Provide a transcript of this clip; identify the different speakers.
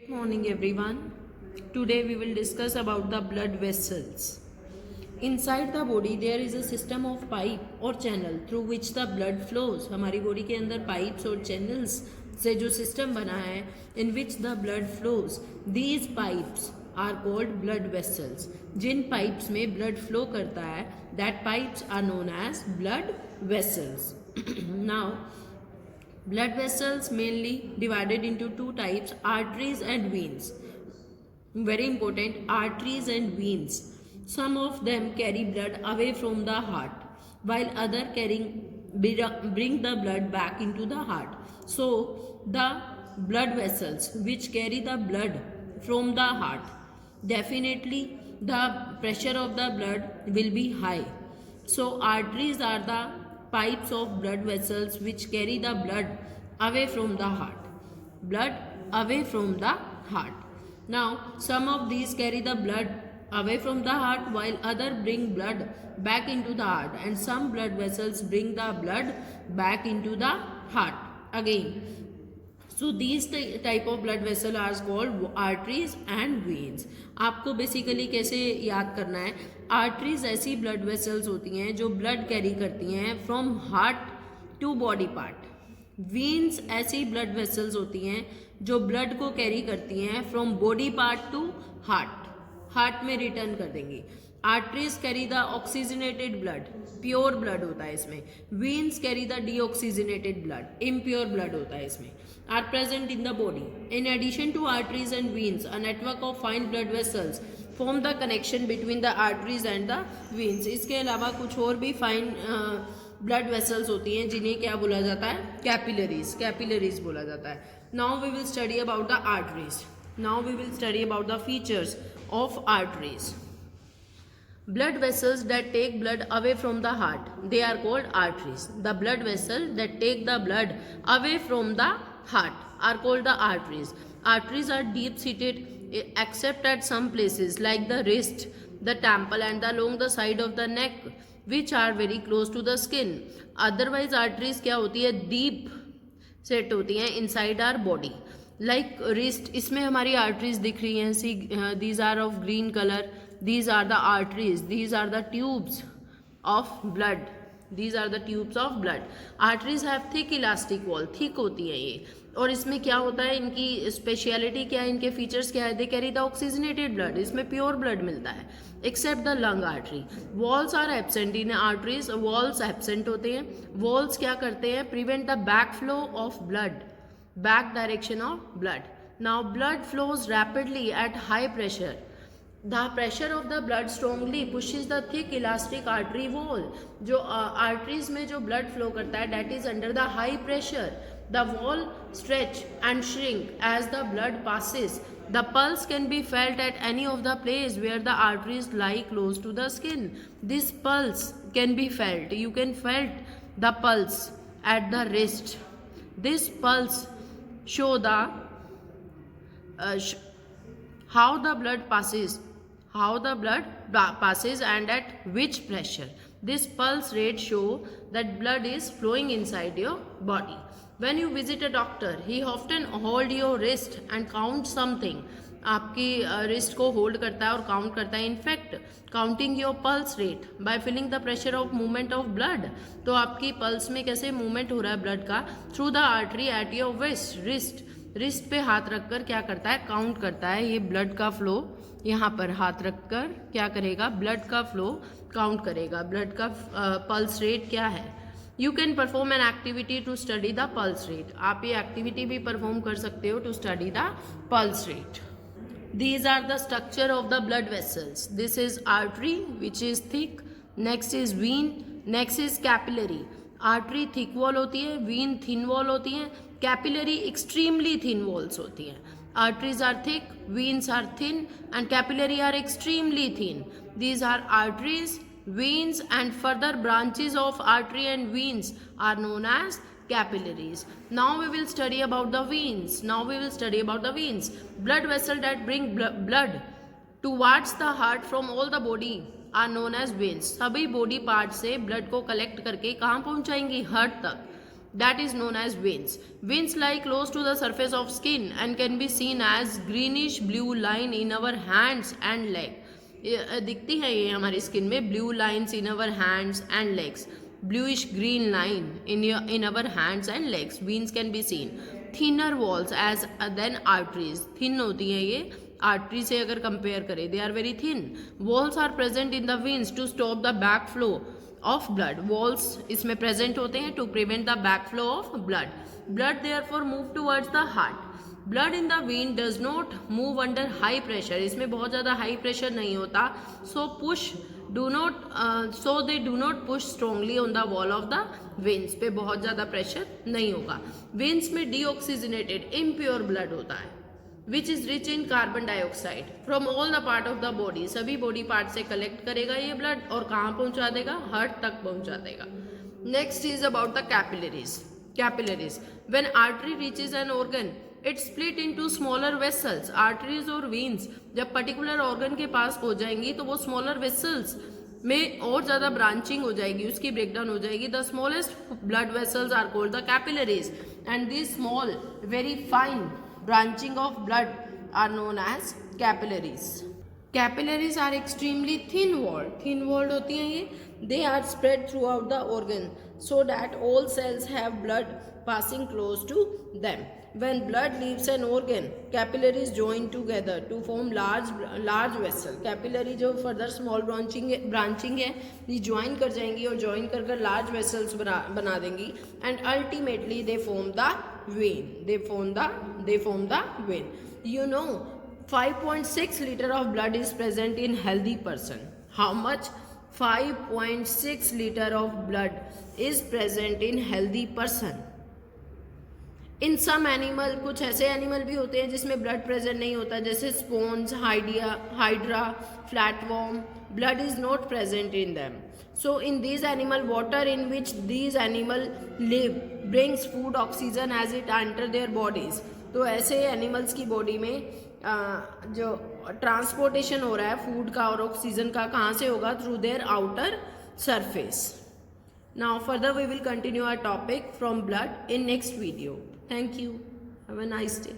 Speaker 1: Good morning everyone. Today we will discuss about the blood vessels. Inside the body there is a system of pipe or channel through which the blood flows. हमारी body के अंदर pipes और channels से जो system बना है in which the blood flows. These pipes are called blood vessels. जिन pipes में blood flow करता है that pipes are known as blood vessels. Now blood vessels mainly divided into two types, arteries and veins. Very important, arteries and veins. Some of them carry blood away from the heart while other bring the blood back into the heart. So the blood vessels which carry the blood from the heart, definitely the pressure of the blood will be high. So arteries are the pipes of blood vessels which carry the blood away from the heart. Blood away from the heart. Now some of these carry the blood away from the heart while other bring blood back into the heart, and some blood vessels bring the blood back into the heart again. So these type of blood vessel are called arteries and veins. आपको basically कैसे याद करना है, arteries ऐसी blood vessels होती हैं जो blood carry करती हैं from heart to body part. Veins ऐसी ब्लड वेसल्स होती हैं जो ब्लड को कैरी करती हैं from body part to heart में रिटर्न कर देंगी. Arteries carry the oxygenated blood, pure blood होता है इसमें. Veins carry the deoxygenated blood, impure blood होता है इसमें. Are present in the body. In addition to arteries and veins, a network of fine blood vessels form the connection between the arteries and the veins. इसके अलावा कुछ और भी fine blood vessels होती हैं जिन्हें क्या बोला जाता है, कैपिलरीज बोला जाता है. Now we will study about the arteries. Now we will study about the features of arteries. Blood vessels that take blood away from the heart, they are called arteries. The blood vessels that take the blood away from the heart are called the arteries. Arteries are deep seated except at some places like the wrist, the temple and along the side of the neck, which are very close to the skin. Otherwise arteries क्या होती है, deep set होती हैं inside our body. Like wrist, इसमें हमारी arteries दिख रही हैं. See these are of green colour. These are the arteries. These are the tubes of blood. These are the tubes of blood. Arteries have thick elastic wall, thick होती हैं ये. और इसमें क्या होता है, इनकी स्पेशलिटी क्या है, इनके फीचर्स क्या है, they carry the oxygenated blood. इसमें प्योर ब्लड मिलता है except the lung artery. Walls are absent in arteries. Walls absent होते हैं. वॉल्स क्या करते हैं, prevent the back flow of blood, back direction of blood. Now blood flows rapidly at high pressure. The pressure of the blood strongly pushes the thick elastic artery wall. जो arteries में जो blood flow करता है, that is under the high pressure. The wall stretch and shrink as the blood passes. The pulse can be felt at any of the place where the arteries lie close to the skin. This pulse can be felt. You can felt the pulse at the wrist. This pulse show the how the blood passes and at which pressure. This pulse rate show that blood is flowing inside your body. When you visit a doctor, he often hold your wrist and count something. आपकी wrist को hold करता है और count करता है. In fact counting your pulse rate by feeling the pressure of movement of blood. तो आपकी pulse में कैसे मूवमेंट हो रहा है ब्लड का, through the artery at your wrist. Wrist पे हाथ रखकर क्या करता है, काउंट करता है ये ब्लड का फ्लो. यहाँ पर हाथ रखकर क्या करेगा, ब्लड का फ्लो काउंट करेगा. ब्लड का पल्स रेट क्या है. You can perform an activity to study the pulse rate. आप ये एक्टिविटी भी परफॉर्म कर सकते हो to study the pulse rate. These are the structure of the blood vessels. This is artery which is thick. Next is vein. Next is capillary. Artery thick wall होती है, vein thin wall होती है, capillary extremely thin walls होती हैं. Arteries are thick, veins are thin and capillary are extremely thin. These are arteries, veins and further branches of artery and veins are known as capillaries. Now we will study about the veins. Blood vessels that bring blood towards the heart from all the body are known as veins. सभी body part से blood को collect करके कहाँ पहुँचाएंगी, heart तक. that is known as veins. Veins lie close to the surface of skin and can be seen as greenish blue line in our hands and leg. दिखती है ये हमारी skin में blue lines in our hands and legs, bluish green line in our hands and legs. Veins can be seen. Thinner walls as than arteries. Thin होती हैं ये artery से अगर compare करें, they are very thin. Walls are present in the veins to stop the backflow of blood. Walls इसमें present होते हैं to prevent the backflow of blood. Blood therefore move towards the heart. Blood in the vein does not move under high pressure. इसमें बहुत ज़्यादा high pressure नहीं होता. So they do not push strongly on the wall of the veins. पे बहुत ज़्यादा pressure नहीं होगा. Veins में deoxygenated impure blood होता है, which is rich in carbon dioxide from all the part of the body. सभी body part से collect करेगा ये blood और कहाँ पहुँचा देगा? Heart तक पहुँचा देगा. Next is about the capillaries. Capillaries. When artery reaches an organ, it split into smaller vessels. Arteries और veins जब particular organ के पास पहुँच जाएंगी तो वो smaller vessels में और ज़्यादा branching हो जाएगी, उसकी breakdown हो जाएगी. The smallest blood vessels are called the capillaries, and these small, very fine branching of blood are known as capillaries. Capillaries are extremely thin walled. Thin walled होती हैं ये. They are spread throughout the organ so that all cells have blood passing close to them. When blood leaves an organ, capillaries join together to form large vessel. Capillary जो further small branching है ये join कर जाएंगी और join कर large vessels बना देंगी, and ultimately they form the vein. They form the vein. You know, 5.6 liter of blood is present in healthy person. How much? 5.6 liter of blood is present in healthy person. In some animal, कुछ ऐसे animal भी होते हैं जिसमें blood present नहीं होता, जैसे sponge, hydra, flatworm. Blood is not present in them. So in this animal, water in which this animal live brings food oxygen as it enter their bodies. तो ऐसे एनिमल्स की बॉडी में जो transportation हो रहा है फूड का और ऑक्सीजन का, कहाँ से होगा? Through their outer surface. Now further we will continue our topic from blood in next video. Thank you. Have a nice day.